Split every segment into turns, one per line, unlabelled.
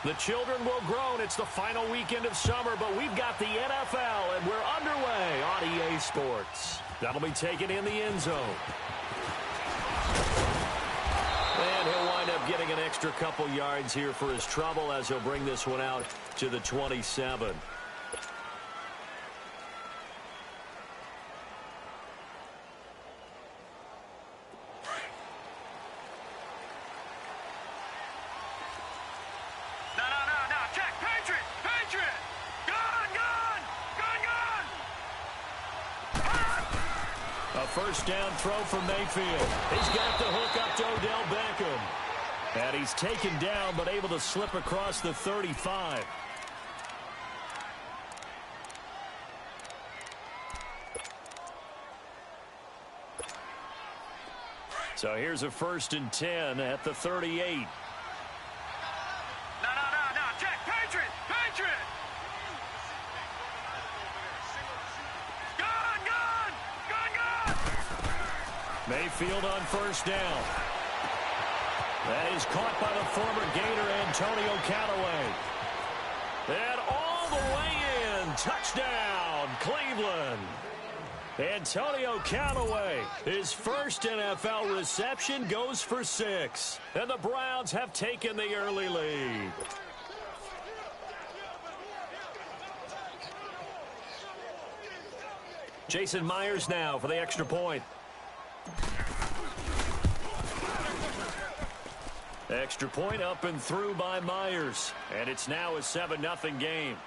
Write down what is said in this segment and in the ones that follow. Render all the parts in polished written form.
The children will groan. It's the final weekend of summer, but we've got the NFL, and we're underway on EA Sports. That'll be taken in the end zone. And he'll wind up getting an extra couple yards here for his trouble as he'll bring this one out to the 27. First down throw for Mayfield. He's got the hook up to Odell Beckham. And he's taken down but able to slip across the 35. So here's a 1st and 10 at the 38. Mayfield on first down. That is caught by the former Gator Antonio Callaway. And all the way in. Touchdown, Cleveland. Antonio Callaway, his first NFL reception, goes for 6. And the Browns have taken the early lead. Jason Myers now for the extra point. Extra point up and through by Myers. And it's now a 7-0 game.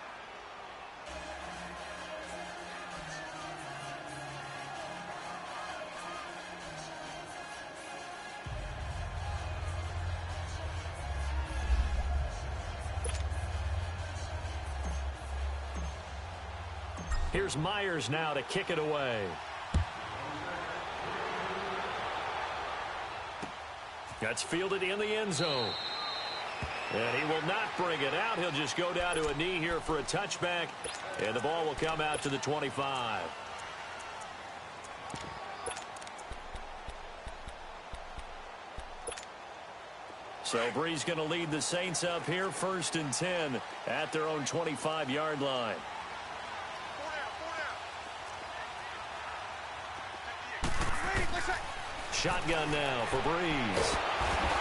Here's Myers now to kick it away. That's fielded in the end zone. And he will not bring it out. He'll just go down to a knee here for a touchback. And the ball will come out to the 25. So Bree's going to lead the Saints up here, 1st and 10 at their own 25-yard line. Shotgun now for Breeze.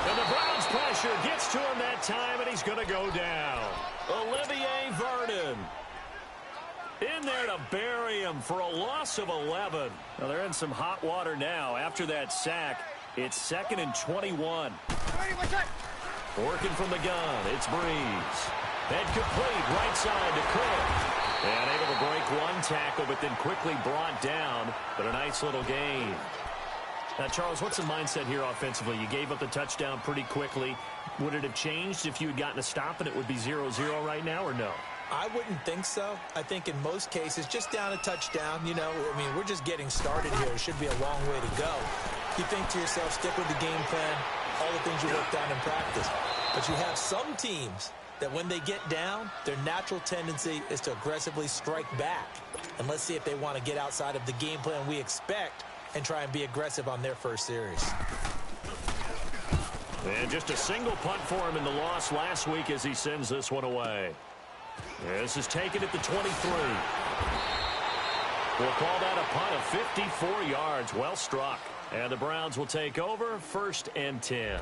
And the Browns pressure gets to him that time, and he's going to go down. Olivier Vernon in there to bury him for a loss of 11. Well, they're in some hot water now. After that sack, it's 2nd and 21. Working from the gun, it's Breeze. And complete right side to Cook. And able to break one tackle, but then quickly brought down. But a nice little gain. Now, Charles, what's the mindset here offensively? You gave up the touchdown pretty quickly. Would it have changed if you had gotten a stop and it would be 0-0 right now, or no?
I wouldn't think so. I think in most cases, just down a touchdown, you know, I mean, we're just getting started here. It should be a long way to go. You think to yourself, stick with the game plan, all the things you worked on in practice. But you have some teams that when they get down, their natural tendency is to aggressively strike back. And let's see if they want to get outside of the game plan we expect and try and be aggressive on their first series.
And just a single punt for him in the loss last week as he sends this one away. This is taken at the 23. We'll call that a punt of 54 yards. Well struck. And the Browns will take over, 1st and 10.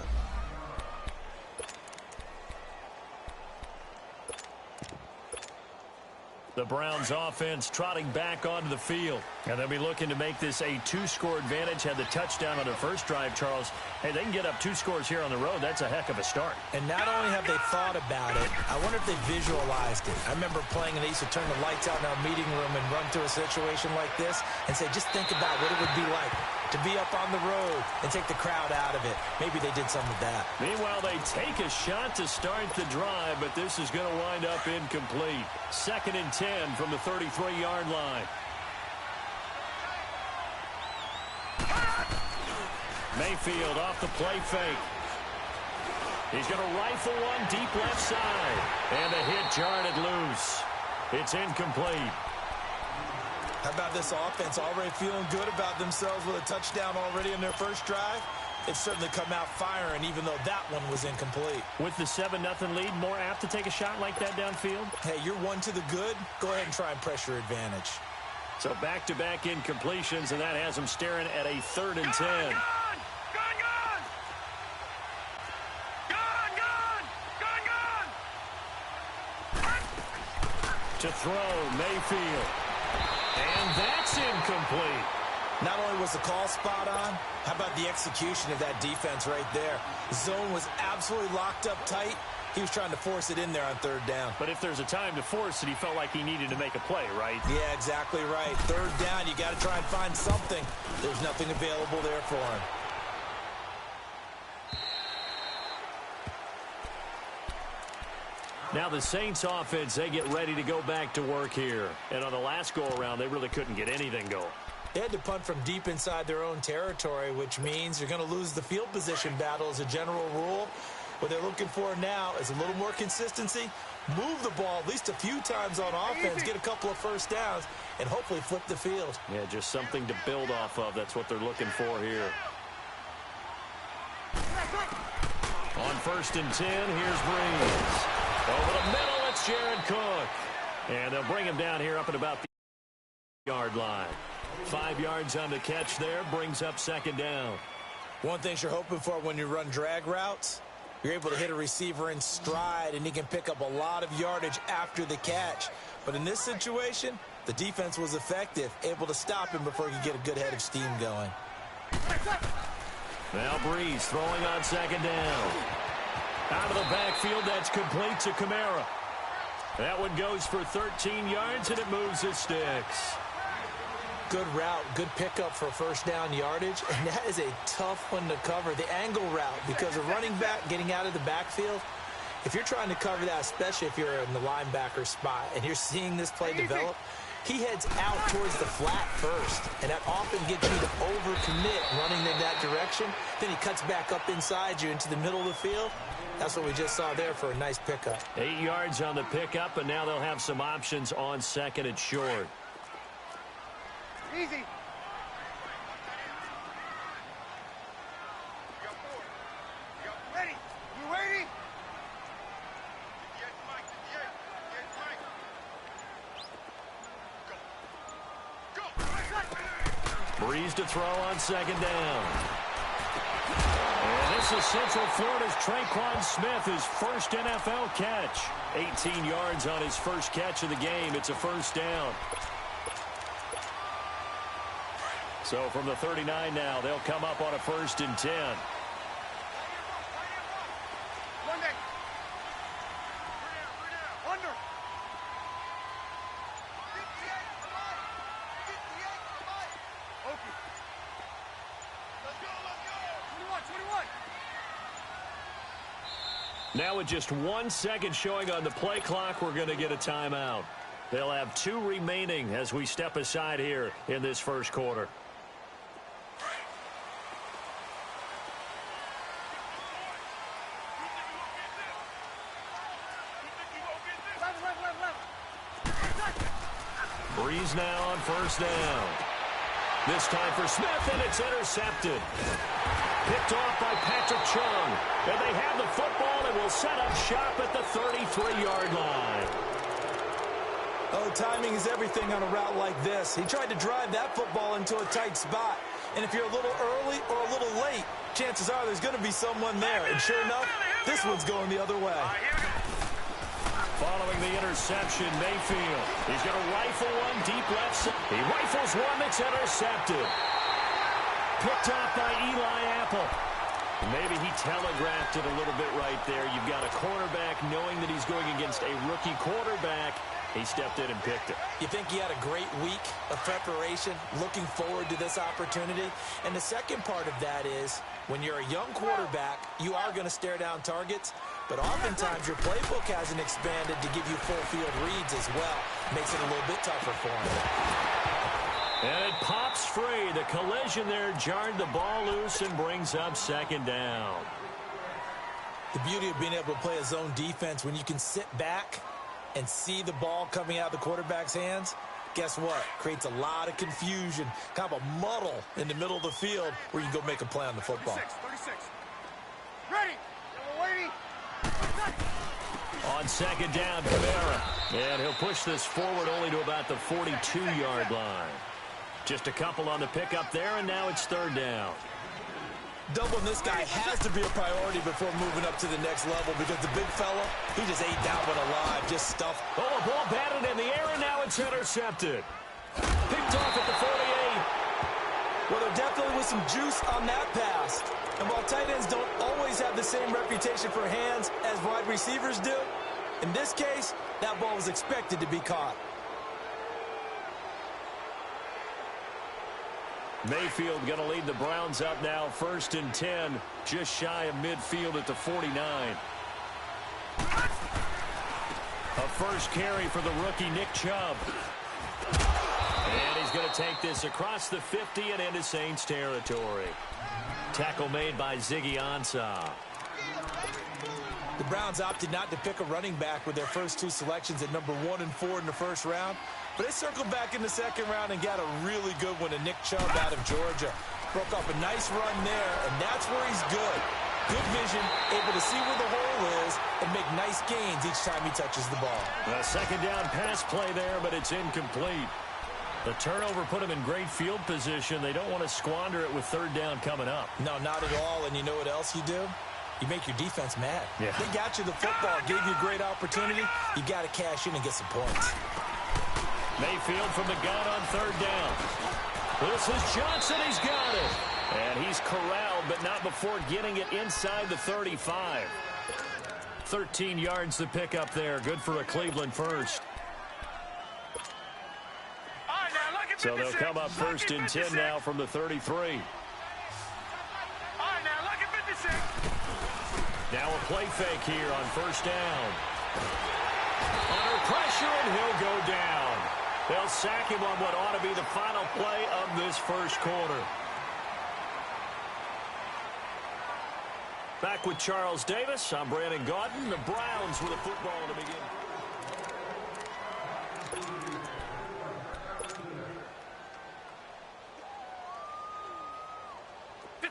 The Browns offense trotting back onto the field. And they'll be looking to make this a 2-score advantage. Had the touchdown on their first drive, Charles. Hey, they can get up 2 scores here on the road. That's a heck of a start.
And not only have they thought about it, I wonder if they visualized it. I remember playing and they used to turn the lights out in our meeting room and run through a situation like this and say, just think about what it would be like to be up on the road and take the crowd out of it. Maybe they did some of that.
Meanwhile, they take a shot to start the drive, but this is going to wind up incomplete. 2nd and 10 from the 33-yard line. Mayfield off the play fake. He's going to rifle one deep left side. And the hit jarred it loose. It's incomplete.
How about this offense already feeling good about themselves with a touchdown already in their first drive? They've certainly come out firing, even though that one was incomplete.
With the 7-0 lead, more apt to take a shot like that downfield?
Hey, you're one to the good. Go ahead and try and press your advantage.
So back-to-back incompletions, and that has them staring at a 3rd and 10. To throw, Mayfield. And that's incomplete.
Not only was the call spot on, how about the execution of that defense right there? The zone was absolutely locked up tight. He was trying to force it in there on 3rd down.
But if there's a time to force it, he felt like he needed to make a play, right?
Yeah, exactly right. 3rd down, you got to try and find something. There's nothing available there for him.
Now the Saints offense, they get ready to go back to work here. And on the last go-around, they really couldn't get anything going.
They had to punt from deep inside their own territory, which means you're going to lose the field position battle as a general rule. What they're looking for now is a little more consistency, move the ball at least a few times on offense, get a couple of 1st downs, and hopefully flip the field.
Yeah, just something to build off of. That's what they're looking for here. On 1st and 10, here's Breeze. Over the middle, it's Jared Cook. And they'll bring him down here up at about the yard line. 5 yards on the catch there, brings up 2nd down.
One thing you're hoping for when you run drag routes, you're able to hit a receiver in stride, and he can pick up a lot of yardage after the catch. But in this situation, the defense was effective, able to stop him before he could get a good head of steam going.
Now Breeze throwing on 2nd down. Out of the backfield, that's complete to Kamara. That one goes for 13 yards, and it moves his sticks.
Good route, good pickup for 1st down yardage, and that is a tough one to cover, the angle route, because a running back getting out of the backfield, if you're trying to cover that, especially if you're in the linebacker spot, and you're seeing this play develop, he heads out towards the flat first, and that often gets you to overcommit running in that direction. Then he cuts back up inside you into the middle of the field. That's what we just saw there for a nice pickup.
8 yards on the pickup, and now they'll have some options on 2nd and short.
Easy. Ready. You ready?
Breeze to throw on 2nd down. And this is Central Florida's Traquan Smith, his first NFL catch. 18 yards on his first catch of the game. It's a 1st down. So from the 39 now, they'll come up on a 1st and 10.
Under. Okay. Let's go. 21.
Now with just 1 second showing on the play clock, we're going to get a timeout. They'll have 2 remaining as we step aside here in this 1st quarter. Breeze now on 1st down. This time for Smith, and it's intercepted. Picked off by Patrick Chung. And they have the football and will set up shop at the 33-yard line.
Oh, timing is everything on a route like this. He tried to drive that football into a tight spot. And if you're a little early or a little late, chances are there's going to be someone there. And sure enough, this one's going the other way.
Following the interception, Mayfield. He's going to rifle one deep left side. He rifles one that's intercepted. Picked off by Eli Apple. Maybe he telegraphed it a little bit right there. You've got a cornerback knowing that he's going against a rookie quarterback. He stepped in and picked it.
You think he had a great week of preparation, looking forward to this opportunity? And the second part of that is, when you're a young quarterback, you are going to stare down targets, but oftentimes your playbook hasn't expanded to give you full field reads as well. Makes it a little bit tougher for him.
And it pops free. The collision there jarred the ball loose and brings up 2nd down.
The beauty of being able to play a zone defense when you can sit back and see the ball coming out of the quarterback's hands, Guess what? Creates a lot of confusion, kind of a muddle in the middle of the field where you can go make a play on the football.
36. Ready. We're waiting.
On second down, Camara. And he'll push this forward only to about the 42-yard line. Just a couple on the pickup there, and now it's third down.
Doubling this guy has to be a priority before moving up to the next level because the big fella, he just ate that one alive, just stuffed.
Oh, a ball batted in the air, and now it's intercepted. Picked off at the 48.
Well, there definitely was some juice on that pass. And while tight ends don't always have the same reputation for hands as wide receivers do, in this case, that ball was expected to be caught.
Mayfield going to lead the Browns up now, 1st and 10, just shy of midfield at the 49. A first carry for the rookie Nick Chubb. And he's going to take this across the 50 and into Saints territory. Tackle made by Ziggy Ansah.
The Browns opted not to pick a running back with their first two selections at number 1 and 4 in the first round. But they circled back in the second round and got a really good one to Nick Chubb out of Georgia. Broke off a nice run there, and that's where he's good. Good vision, able to see where the hole is, and make nice gains each time he touches the ball.
A second down pass play there, but it's incomplete. The turnover put him in great field position. They don't want to squander it with third down coming up.
No, not at all, and you know what else you do? You make your defense mad.
Yeah.
They got you the football, gave you a great opportunity. You got to cash in and get some points.
Mayfield from the gun on third down. This is Johnson. He's got it. And he's corralled, but not before getting it inside the 35. 13 yards to pick up there. Good for a Cleveland first. So they'll come up 1st and 10 now from the 33. Now a play fake here on first down. Under pressure, and he'll go down. They'll sack him on what ought to be the final play of this first quarter. Back with Charles Davis. I'm Brandon Gaudin. The Browns with the football to begin.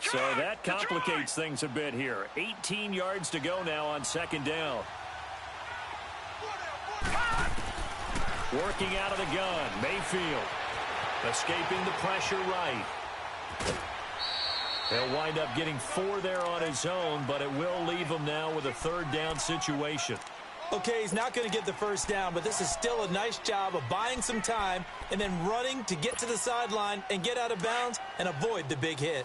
So that complicates things a bit here. 18 yards to go now on second down. Working out of the gun, Mayfield. Escaping the pressure right. He'll wind up getting 4 there on his own, but it will leave him now with a third down situation.
Okay, he's not going to get the first down, but this is still a nice job of buying some time and then running to get to the sideline and get out of bounds and avoid the big hit.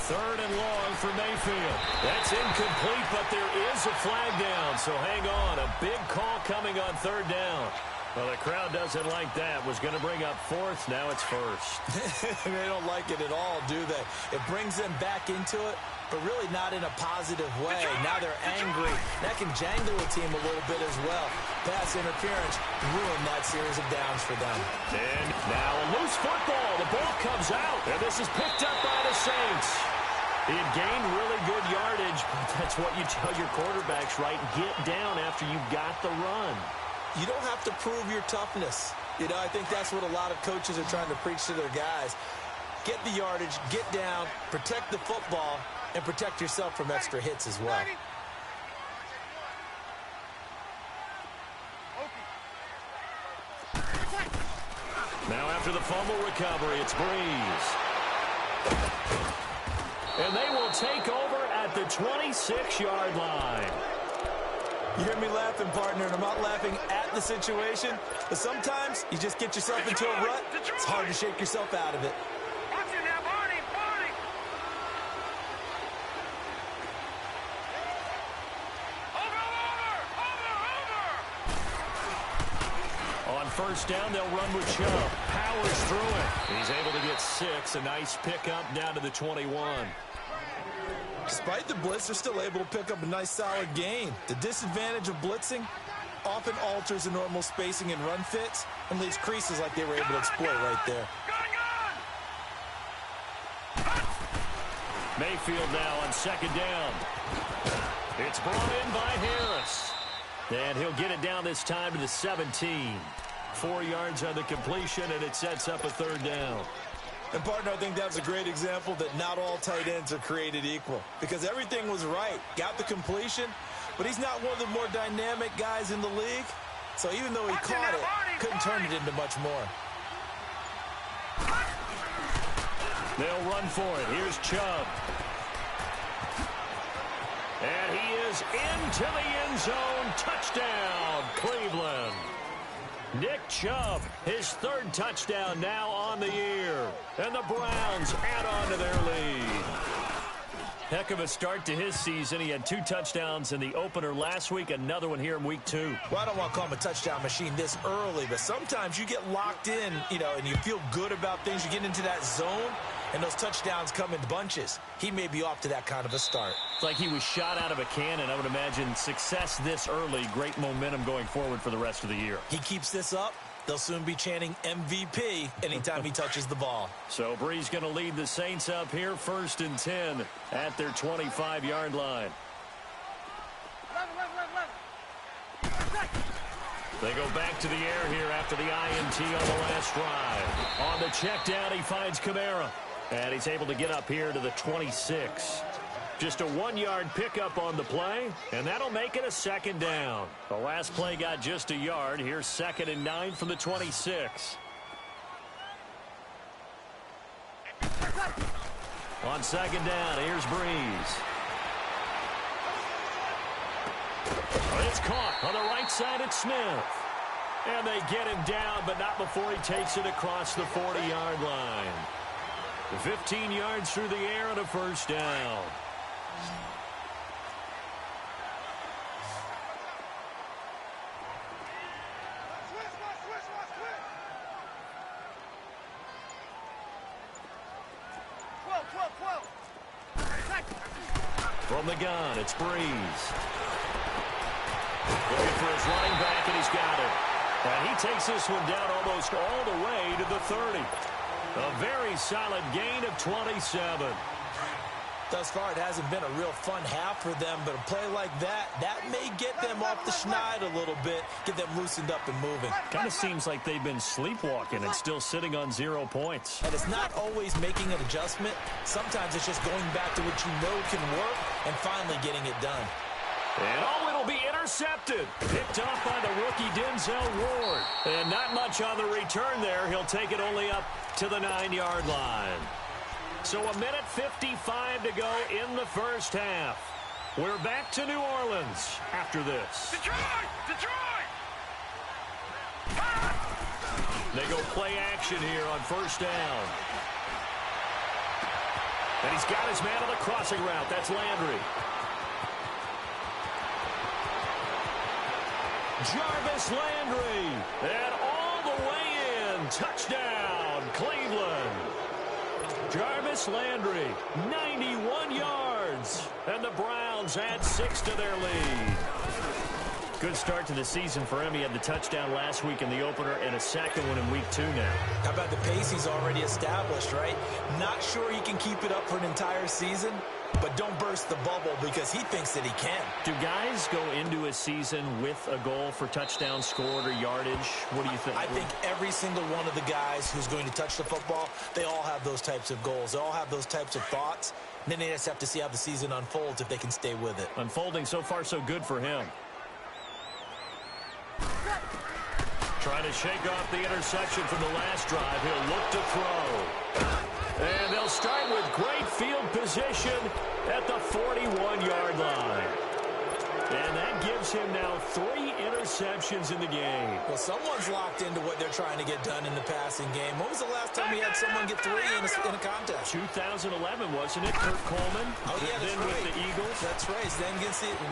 Third and long for Mayfield. That's incomplete, but there is a flag down, so hang on. A big call coming on third down. Well, the crowd doesn't like that. Was going to bring up fourth. Now it's first.
They don't like it at all, do they? It brings them back into it, but really not in a positive way. Now they're angry. That can jangle a team a little bit as well. Pass interference ruined that series of downs for them.
And now a loose football. The ball comes out, and this is picked up by the Saints. He had gained really good yardage, but that's what you tell your quarterbacks, right? Get down after you got the run.
You don't have to prove your toughness. You know, I think that's what a lot of coaches are trying to preach to their guys. Get the yardage, get down, protect the football, and protect yourself from extra hits as well.
Now after the fumble recovery, it's Breeze. And they will take over at the 26-yard line.
You hear me laughing, partner, and I'm not laughing at the situation, but sometimes you just get yourself into a rut. It's hard to shake yourself out of it.
Watch it now, Barney, Barney. Over.
On first down, they'll run with Chubb. Powers through it. He's able to get 6. A nice pickup down to the 21.
Despite the blitz, they're still able to pick up a nice solid gain. The disadvantage of blitzing, often alters the normal spacing and run fits and leaves creases like they were able to exploit right there.
Mayfield now on second down. It's brought in by Harris. And he'll get it down this time to the 17. 4 yards on the completion, and it sets up a third down.
And, partner, I think that's a great example that not all tight ends are created equal. Because everything was right. Got the completion, but he's not one of the more dynamic guys in the league. So even though he caught it, couldn't turn it into much more.
They'll run for it. Here's Chubb. And he is into the end zone. Touchdown, Cleveland. Nick Chubb, his 3rd touchdown now on the year. And the Browns add on to their lead. Heck of a start to his season. He had 2 touchdowns in the opener last week, another one here in week 2.
Well, I don't want to call him a touchdown machine this early, but sometimes you get locked in, and you feel good about things. You get into that zone, and those touchdowns come in bunches. He may be off to that kind of a start.
It's like he was shot out of a cannon. I would imagine success this early, great momentum going forward for the rest of the year.
He keeps this up, they'll soon be chanting MVP anytime he touches the ball.
So Brees going to lead the Saints up here, 1st and 10 at their 25-yard line. They go back to the air here after the INT on the last drive. On the check down, he finds Kamara. And he's able to get up here to the 26. Just a 1-yard pickup on the play, and that'll make it a 2nd down. The last play got just a yard. Here's 2nd and 9 from the 26. On 2nd down, here's Brees. It's caught on the right side at Smith. And they get him down, but not before he takes it across the 40-yard line. 15 yards through the air and a 1st down. From the gun, it's Brees. Looking for his running back, and he's got it. And he takes this one down almost all the way to the 30. A very solid gain of 27.
Thus far, it hasn't been a real fun half for them, but a play like that may get them off the schneid a little bit, get them loosened up and moving.
Kind of seems like they've been sleepwalking and still sitting on 0 points.
And it's not always making an adjustment. Sometimes it's just going back to what you know can work and finally getting it done.
And it'll be intercepted. Picked off by the rookie Denzel Ward. And not much on the return there. He'll take it only up to the 9-yard line. So 1:55 to go in the first half. We're back to New Orleans after this.
Detroit! Detroit!
They go play action here on 1st down. And he's got his man on the crossing route. That's Landry. Jarvis Landry. And all the way in. Touchdown, Cleveland. Jarvis Landry, 91 yards. And the Browns add 6 to their lead. Good start to the season for him. He had the touchdown last week in the opener and a second one in week 2 now.
How about the pace he's already established, right? Not sure he can keep it up for an entire season, but don't burst the bubble because he thinks that he can.
Do guys go into a season with a goal for touchdowns scored or yardage? What do you think?
I think every single one of the guys who's going to touch the football, they all have those types of goals. They all have those types of thoughts. And then they just have to see how the season unfolds if they can stay with it.
Unfolding so far so good for him. Trying to shake off the interception from the last drive. He'll look to throw. And they'll start with great field position at the 41-yard line. And that gives him now 3 interceptions in the game.
Well, someone's locked into what they're trying to get done in the passing game. When was the last time we had someone get 3 in a contest?
2011, wasn't it? Kurt Coleman.
Oh, yeah, that's
then
right.
with the Eagles.
That's right. Then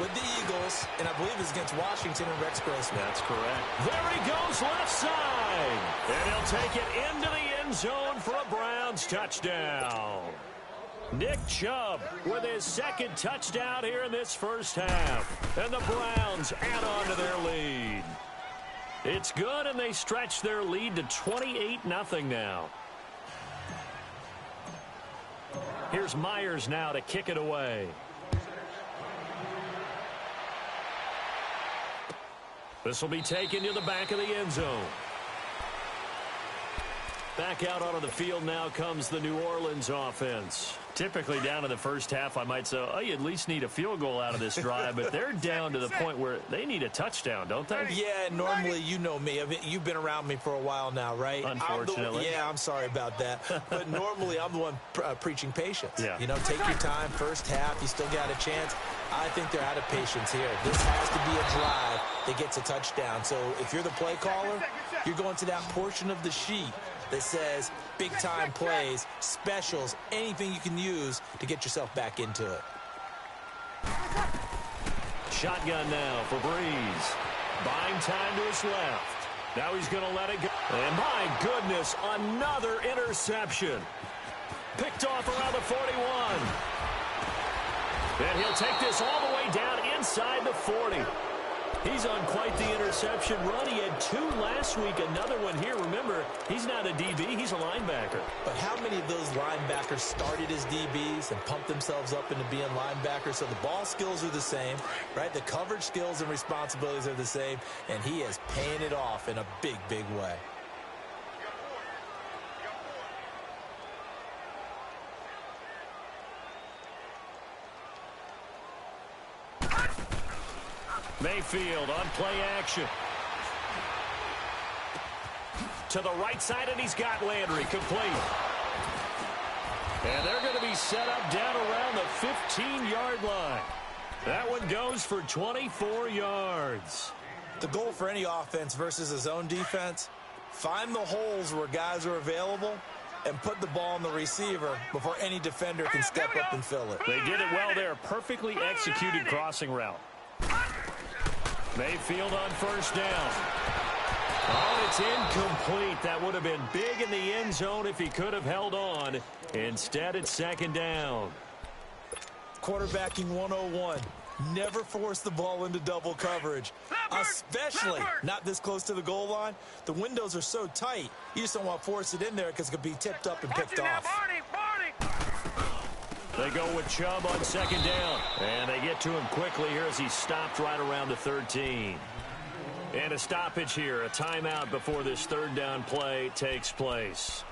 with the Eagles, and I believe it's against Washington and Rex Grossman.
That's correct. There he goes left side. And he'll take it into the end zone for a Browns touchdown. Nick Chubb with his second touchdown here in this first half. And the Browns add on to their lead. It's good, and they stretch their lead to 28-0 now. Here's Myers now to kick it away. This will be taken to the back of the end zone. Back out onto the field now comes the New Orleans offense. Typically down in the first half, I might say, oh, you at least need a field goal out of this drive, but they're down to the point where they need a touchdown, don't they?
Yeah, normally, you know me. I mean, you've been around me for a while now, right?
Unfortunately.
I'm sorry about that. But normally, I'm the one preaching patience.
Yeah.
You know, take your time. First half, you still got a chance. I think they're out of patience here. This has to be a drive that gets a touchdown. So if you're the play caller, you're going to that portion of the sheet that says big-time plays, specials, anything you can use to get yourself back into it.
Shotgun now for Breeze. Buying time to his left. Now he's going to let it go. And my goodness, another interception. Picked off around the 41. And he'll take this all the way down inside the 40. He's on quite the interception run. He had 2 last week, another one here. Remember, he's not a DB, he's a linebacker.
But how many of those linebackers started as DBs and pumped themselves up into being linebackers? So the ball skills are the same, right? The coverage skills and responsibilities are the same, and he is paying it off in a big, big way.
Mayfield on play action. To the right side, and he's got Landry complete. And they're going to be set up down around the 15-yard line. That one goes for 24 yards.
The goal for any offense versus a zone defense, find the holes where guys are available and put the ball on the receiver before any defender can step up and fill it.
They did it well there. Perfectly executed crossing route. Mayfield on first down. Oh, it's incomplete. That would have been big in the end zone if he could have held on. Instead, it's second down.
Quarterbacking 101. Never force the ball into double coverage, especially not this close to the goal line. The windows are so tight, you just don't want to force it in there because it could be tipped up and picked off.
They go with Chubb on second down. And they get to him quickly here as he stopped right around the 13. And a stoppage here, a timeout before this third down play takes place.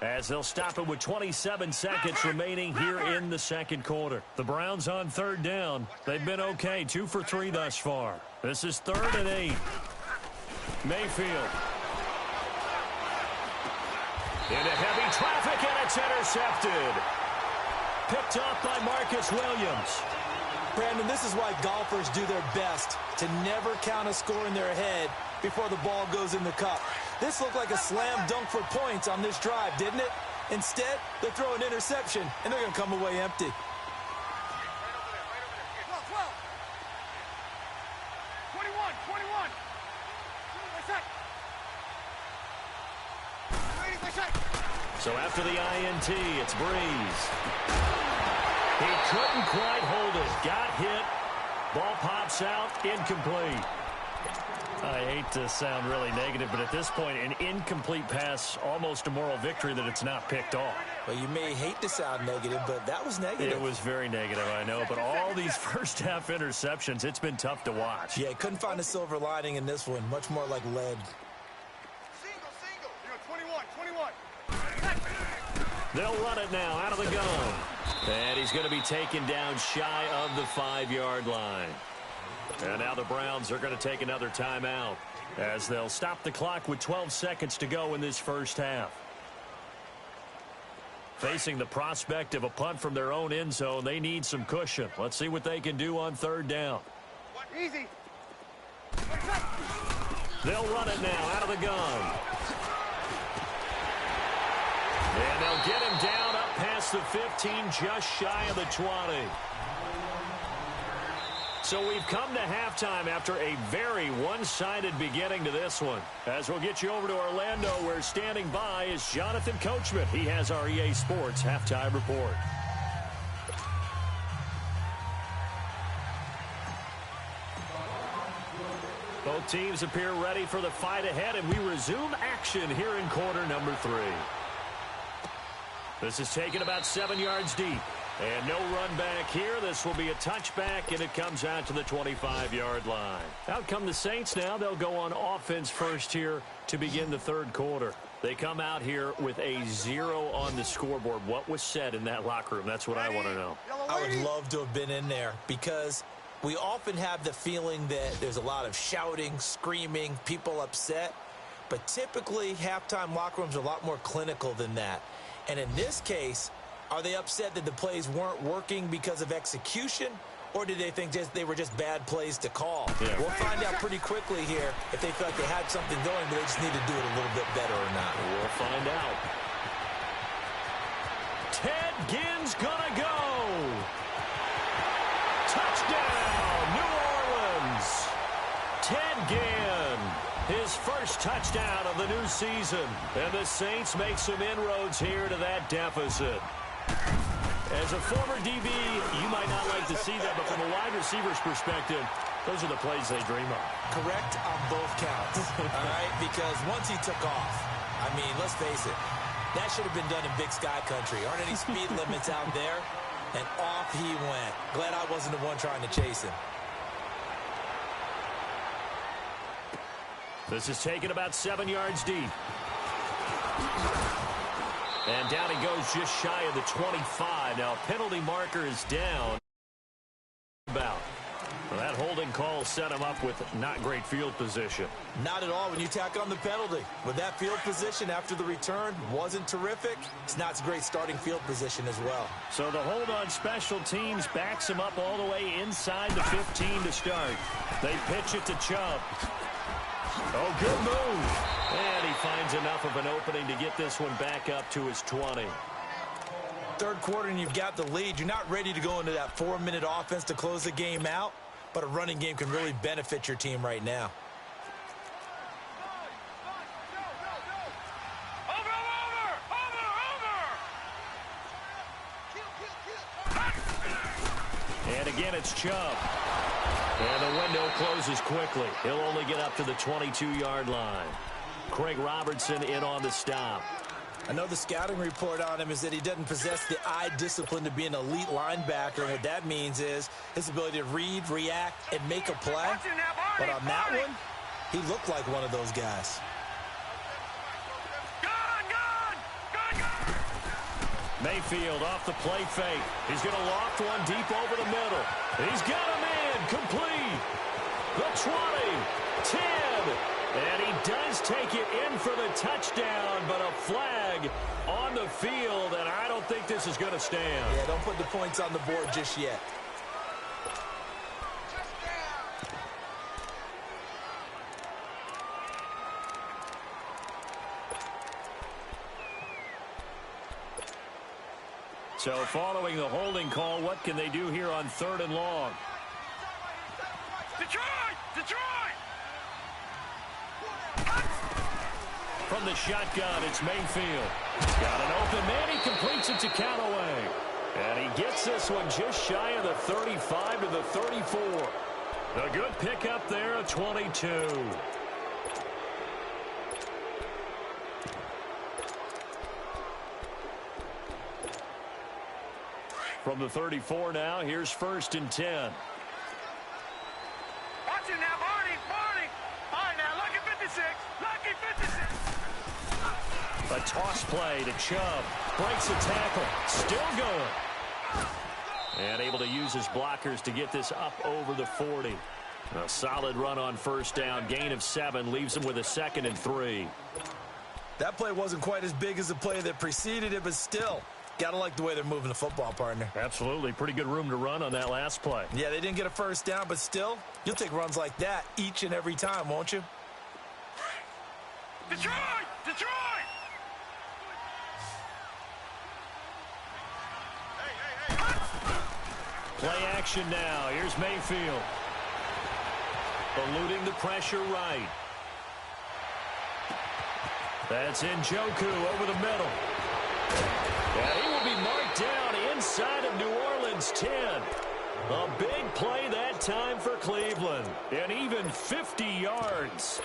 As they'll stop it with 27 seconds remaining here in the second quarter. The Browns on third down. They've been okay, 2 for 3 thus far. This is 3rd and 8. Mayfield. Into heavy traffic, and it's intercepted. Picked off by Marcus Williams.
Brandon, this is why golfers do their best to never count a score in their head before the ball goes in the cup. This looked like a slam dunk for points on this drive, didn't it? Instead, they throw an interception, and they're going to come away empty.
21.
So after the INT, it's Breeze. He couldn't quite hold it. Got hit. Ball pops out. Incomplete. I hate to sound really negative, but at this point, an incomplete pass, almost a moral victory that it's not picked off.
Well, you may hate to sound negative, but that was negative.
It was very negative, I know. But all these first-half interceptions, it's been tough to watch.
Yeah, couldn't find a silver lining in this one. Much more like lead.
Single. 21.
They'll run it now out of the gun. And he's going to be taken down shy of the 5-yard line. And now the Browns are going to take another timeout as they'll stop the clock with 12 seconds to go in this first half. Facing the prospect of a punt from their own end zone, they need some cushion. Let's see what they can do on third down.
Easy.
They'll run it now out of the gun. And they'll get him down up past the 15, just shy of the 20. So we've come to halftime after a very one-sided beginning to this one. As we'll get you over to Orlando, where standing by is Jonathan Coachman. He has our EA Sports halftime report. teams appear ready for the fight ahead, and we resume action here in quarter number 3. This is taken about 7 yards deep. And no run back here. This will be a touchback, and it comes out to the 25-yard line. Out come the Saints now. They'll go on offense first here to begin the third quarter. They come out here with a 0 on the scoreboard. What was said in that locker room? That's what I want to know.
I would love to have been in there because we often have the feeling that there's a lot of shouting, screaming, people upset. But typically, halftime locker rooms are a lot more clinical than that. And in this case, are they upset that the plays weren't working because of execution, or did they think they were just bad plays to call?
Yeah.
We'll find out pretty quickly here if they felt like they had something going, but they just need to do it a little bit better or not.
We'll find out. Ted Ginn's gonna go. Touchdown, New Orleans. Ted Ginn, his first touchdown of the new season. And the Saints make some inroads here to that deficit. As a former DB, you might not like to see that, but from a wide receiver's perspective, those are the plays they dream of.
Correct on both counts, all right? Because once he took off, I mean, let's face it, that should have been done in Big Sky Country. Aren't any speed limits out there? And off he went. Glad I wasn't the one trying to chase him.
This is taken about 7 yards deep. And down he goes just shy of the 25. Now, penalty marker is down. Well, that holding call set him up with not great field position.
Not at all when you tack on the penalty. With that field position after the return wasn't terrific. It's not a great starting field position as well.
So the hold on special teams backs him up all the way inside the 15 to start. They pitch it to Chubb. Oh, good move. And he finds enough of an opening to get this one back up to his 20.
Third quarter and you've got the lead. You're not ready to go into that 4-minute offense to close the game out, but a running game can really benefit your team right now.
And again, it's Chubb. And the window closes quickly. He'll only get up to the 22-yard line. Craig Robertson in on the stop.
I know the scouting report on him is that he doesn't possess the eye discipline to be an elite linebacker. And what that means is his ability to read, react, and make a play. But on that one, he looked like one of those guys.
Mayfield off the play fake. He's going to loft one deep over the middle. He's got him in. Complete. The 20. 10. And he does take it in for the touchdown, but a flag on the field, and I don't think this is going to stand.
Yeah, don't put the points on the board just yet.
So following the holding call, what can they do here on 3rd and long?
Detroit!
From the shotgun, it's Mayfield. Got an open man. He completes it to Callaway. And he gets this one just shy of the 35 to the 34. A good pickup there, a 22. From the 34 now, here's 1st and 10.
Watch it now, Barney! All right, now, lucky 56! Lucky 56!
A toss play to Chubb. Breaks a tackle. Still going. And able to use his blockers to get this up over the 40. A solid run on 1st down. Gain of 7 leaves him with a 2nd and 3.
That play wasn't quite as big as the play that preceded it, but still, got to like the way they're moving the football, partner.
Absolutely. Pretty good room to run on that last play.
Yeah, they didn't get a 1st down, but still, you'll take runs like that each and every time, won't you?
Detroit!
Play action now. Here's Mayfield. Eluding the pressure right. That's Njoku over the middle. And he will be marked down inside of New Orleans 10. A big play that time for Cleveland. And even 50 yards.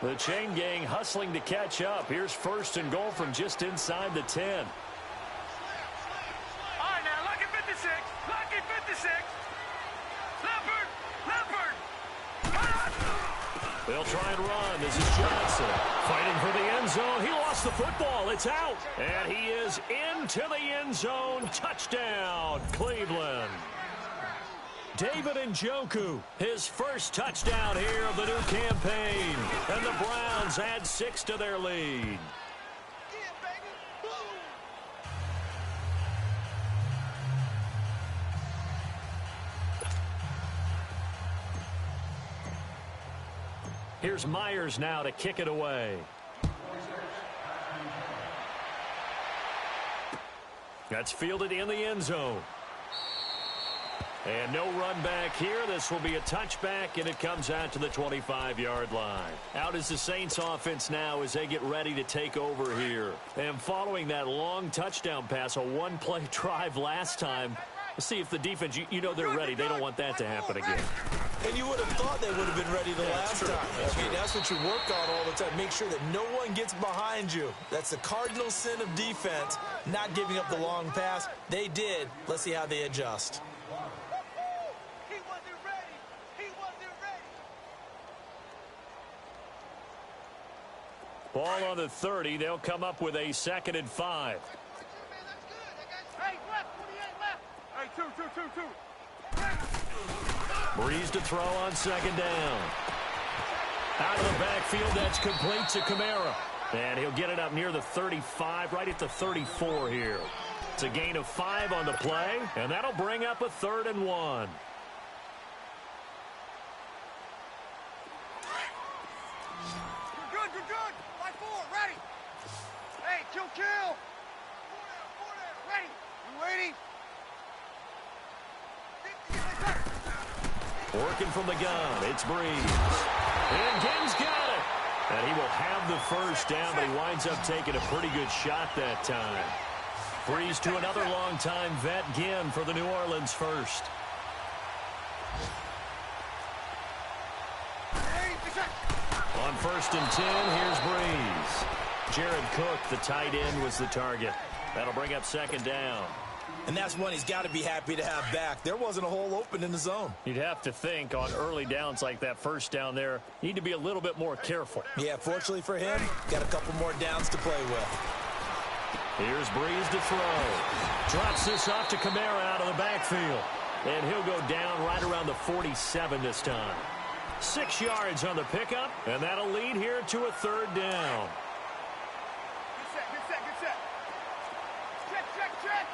The chain gang hustling to catch up. Here's 1st and goal from just inside the 10.
All right, now, lucky 56. Lucky 56. Leopard.
They'll try and run. This is Johnson fighting for the end zone. He lost the football. It's out. And he is into the end zone. Touchdown, Cleveland. David Njoku, his first touchdown here of the new campaign. And the Browns add 6 to their lead. Here's Myers now to kick it away. That's fielded in the end zone. And no run back here. This will be a touchback, and it comes out to the 25-yard line. Out is the Saints offense now as they get ready to take over here. And following that long touchdown pass, a one-play drive last time, let's see if the defense, you know they're ready. They don't want that to happen again.
And you would have thought they would have been ready the last time. I mean, that's what you work on all the time. Make sure that no one gets behind you. That's the cardinal sin of defense, not giving up the long pass. They did. Let's see how they adjust.
Ball on the 30. They'll come up with a 2nd and 5.
Hey, left, 28 left. Hey, two.
Breeze to throw on 2nd down. Out of the backfield, that's complete to Kamara. And he'll get it up near the 35, right at the 34 here. It's a gain of 5 on the play, and that'll bring up a 3rd and 1.
Good. 5-4, ready. Hey, kill. Ready. You waiting?
Working from the gun, it's Breeze. And Ginn's got it. And he will have the first down, but he winds up taking a pretty good shot that time. Breeze to another long-time vet, Ginn, for the New Orleans first. On 1st and 10, here's Breeze. Jared Cook, the tight end, was the target. That'll bring up 2nd down.
And that's one he's got to be happy to have back. There wasn't a hole open in the zone.
You'd have to think on early downs like that first down there, you need to be a little bit more careful.
Yeah, fortunately for him, got a couple more downs to play with.
Here's Breeze to throw. Drops this off to Kamara out of the backfield. And he'll go down right around the 47 this time. 6 yards on the pickup, and that'll lead here to a 3rd down.
Good set. Check.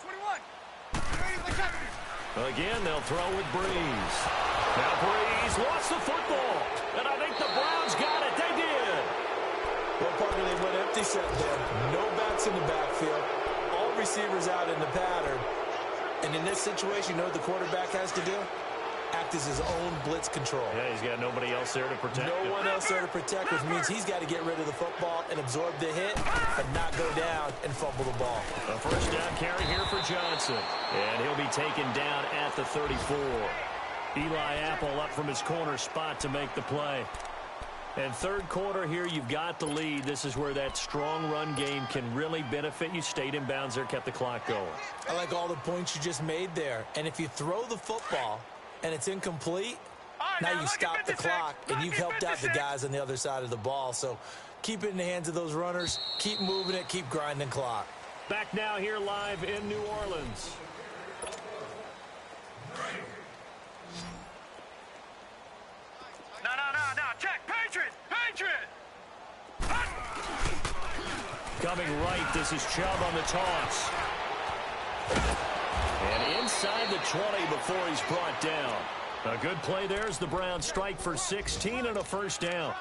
21.
Again, they'll throw with Breeze. Now Breeze lost the football, and I think the Browns got it. They did.
Well, partner, they went empty set there. No backs in the backfield. All receivers out in the pattern. And in this situation, you know what the quarterback has to do? Act as his own blitz control.
Yeah, he's got nobody else there to protect him.
No one else there to protect, which means he's got to get rid of the football and absorb the hit, but not go down and fumble the ball.
A first down carry here for Johnson. And he'll be taken down at the 34. Eli Apple up from his corner spot to make the play. And 3rd quarter here, you've got the lead. This is where that strong run game can really benefit you. Stayed in bounds there, kept the clock going.
I like all the points you just made there. And if you throw the football and it's incomplete, now you stop the clock, and you've helped out the guys on the other side of the ball. So keep it in the hands of those runners. Keep moving it. Keep grinding clock.
Back now here live in New Orleans.
No. Check. Patriot.
Coming right, this is Chubb on the toss. And inside the 20 before he's brought down. A good play there as the Browns strike for 16 and a first down.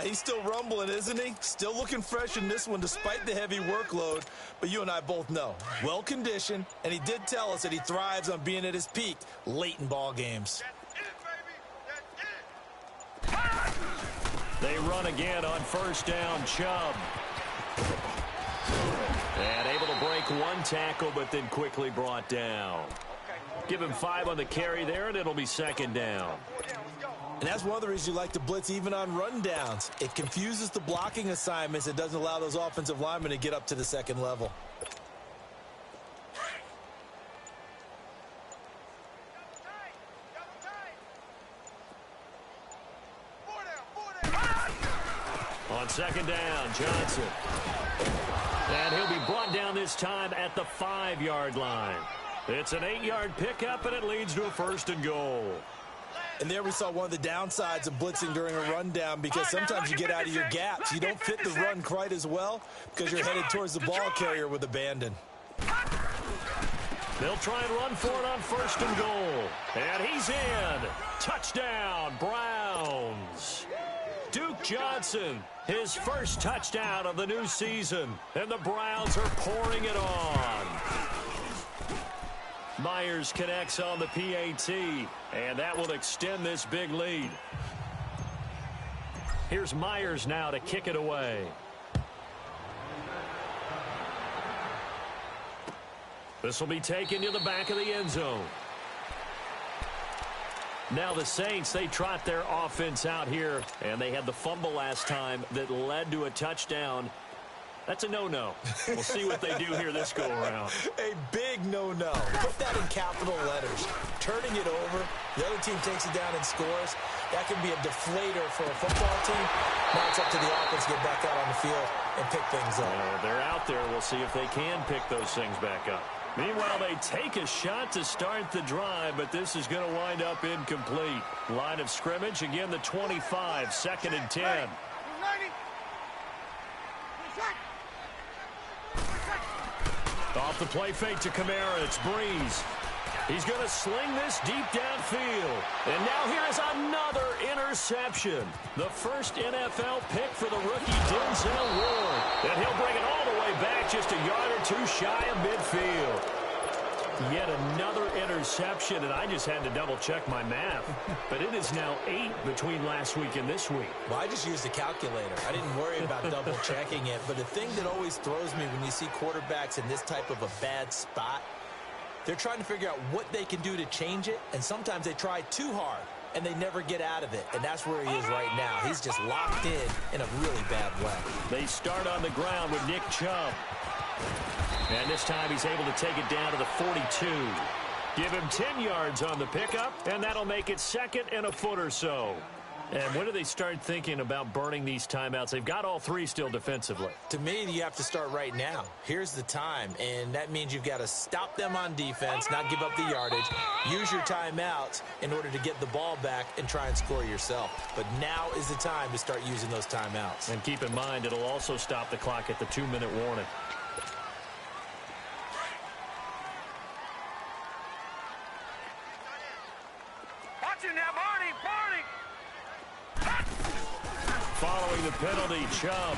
He's still rumbling, isn't he? Still looking fresh in this one despite the heavy workload. But you and I both know, well-conditioned, and he did tell us that he thrives on being at his peak late in ball games.
They run again on first down, Chubb. And able to break one tackle, but then quickly brought down. Give him 5 on the carry there, and it'll be second down.
And that's one of the reasons you like to blitz even on rundowns. It confuses the blocking assignments. It doesn't allow those offensive linemen to get up to the second level.
On second down, Johnson. And he'll be brought down this time at the 5-yard line. It's an 8-yard pickup, and it leads to a first and goal.
And there we saw one of the downsides of blitzing during a rundown, because sometimes you get out of your gaps. You don't fit the run quite as well because you're headed towards the ball carrier with abandon.
They'll try and run for it on first and goal. And he's in. Touchdown, Browns. Duke Johnson, his first touchdown of the new season. And the Browns are pouring it on. Myers connects on the PAT, and that will extend this big lead. Here's Myers now to kick it away. This will be taken to the back of the end zone. Now the Saints, they trot their offense out here, and they had the fumble last time that led to a touchdown. That's a no-no. We'll see what they do here this go-around.
A big no-no. Put that in capital letters. Turning it over, the other team takes it down and scores. That can be a deflator for a football team. Now it's up to the offense to get back out on the field and pick things up.
They're out there. We'll see if they can pick those things back up. Meanwhile, they take a shot to start the drive, but this is going to wind up incomplete. Line of scrimmage, again, the 25, 2nd and 10. Off the play fake to Kamara, it's Breeze. He's going to sling this deep downfield. And now here is another interception. The first NFL pick for the rookie Denzel Ward. And he'll bring it all the way back just a yard or two shy of midfield. Yet another interception, and I just had to double-check my math. But it is now 8 between last week and this week.
Well, I just used a calculator. I didn't worry about double-checking it. But the thing that always throws me when you see quarterbacks in this type of a bad spot, they're trying to figure out what they can do to change it, and sometimes they try too hard, and they never get out of it. And that's where he is right now. He's just locked in a really bad way.
They start on the ground with Nick Chubb. And this time he's able to take it down to the 42. Give him 10 yards on the pickup, and that'll make it 2nd and a foot or so. And when do they start thinking about burning these timeouts? They've got all 3 still defensively.
To me, you have to start right now. Here's the time, and that means you've got to stop them on defense, not give up the yardage, use your timeouts in order to get the ball back and try and score yourself. But now is the time to start using those timeouts.
And keep in mind, it'll also stop the clock at the 2-minute warning. Following the penalty, Chubb.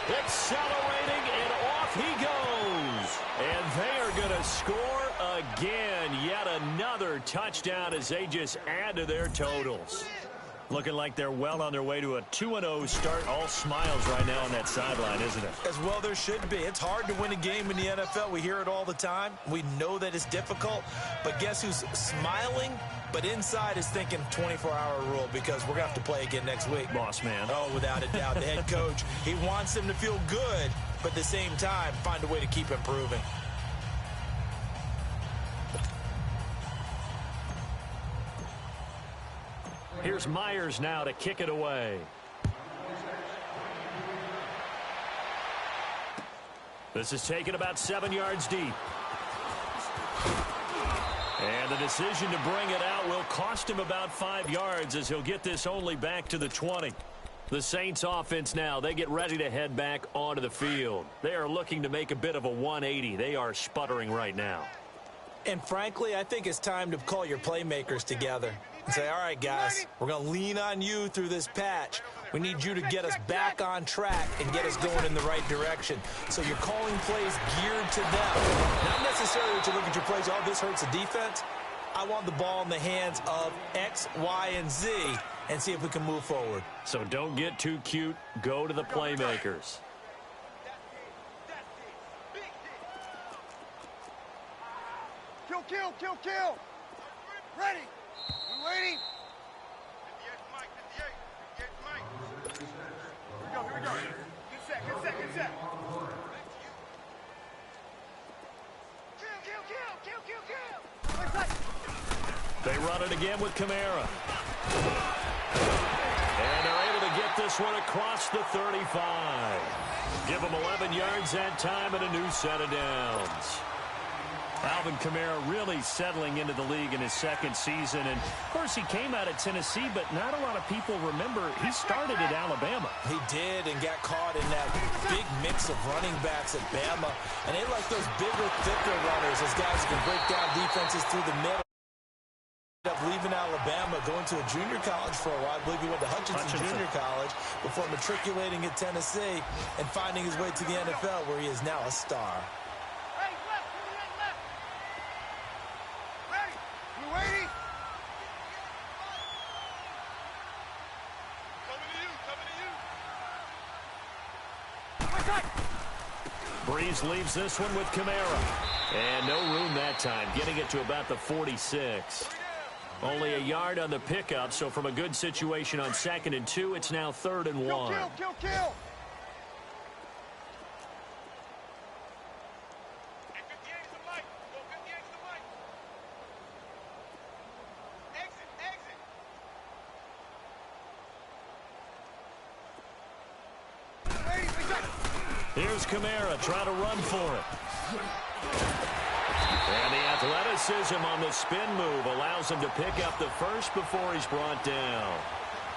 Accelerating, and off he goes. And they are going to score again. Yet another touchdown as they just add to their totals. Looking like they're well on their way to a 2-0 start. All smiles right now on that sideline, isn't it?
As well there should be. It's hard to win a game in the NFL. We hear it all the time. We know that it's difficult. But guess who's smiling? But inside is thinking 24-hour rule, because we're going to have to play again next week.
Boss man.
Oh, without a doubt. The head coach, he wants them to feel good, but at the same time, find a way to keep improving.
Here's Myers now to kick it away. This is taken about 7 yards deep. And the decision to bring it out will cost him about 5 yards, as he'll get this only back to the 20. The Saints offense now, they get ready to head back onto the field. They are looking to make a bit of a 180. They are sputtering right now.
And frankly, I think it's time to call your playmakers together and say, all right, guys, we're going to lean on you through this patch. We need you to get us back on track and get us going in the right direction. So you're calling plays geared to them. Not necessarily that you look at your plays, oh, this hurts the defense. I want the ball in the hands of X, Y, and Z, and see if we can move forward.
So don't get too cute. Go to the playmakers.
Kill, kill, kill. Ready. We waiting. 58 Mike, 58 Mike. Here we go. Good set. Kill.
They run it again with Kamara. And they're able to get this one across the 35. Give them 11 yards that time and a new set of downs. Alvin Kamara really settling into the league in his second season. And, of course, he came out of Tennessee, but not a lot of people remember he started at Alabama.
He did and got caught in that big mix of running backs at Bama. And they like those bigger, thicker runners, those guys who can break down defenses through the middle. Up leaving Alabama, going to a junior college for a while. I believe he went to Hutchinson Junior College before matriculating at Tennessee and finding his way to the NFL, where he is now a star.
Waiting.
Breeze leaves this one with Kamara. And no room that time, getting it to about the 46. Only a yard on the pickup, so from a good situation on 2nd and 2, it's now 3rd and 1.
Kill.
Here's Kamara trying to run for it. And the athleticism on the spin move allows him to pick up the first before he's brought down.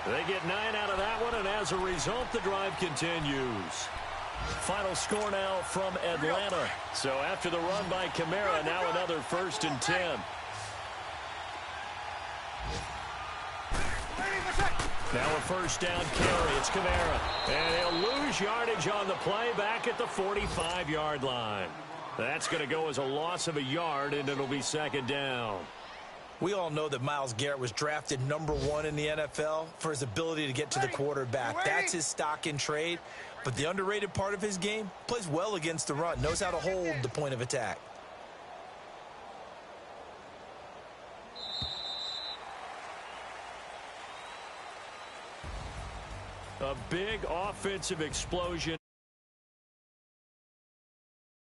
They get 9 out of that one, and as a result, the drive continues. Final score now from Atlanta. So after the run by Kamara, now another 1st and 10. Now a first down carry. It's Kamara. And he'll lose yardage on the play back at the 45-yard line. That's going to go as a loss of a yard, and it'll be 2nd down.
We all know that Myles Garrett was drafted #1 in the NFL for his ability to get to the quarterback. That's his stock in trade. But the underrated part of his game, plays well against the run, knows how to hold the point of attack.
A big offensive explosion.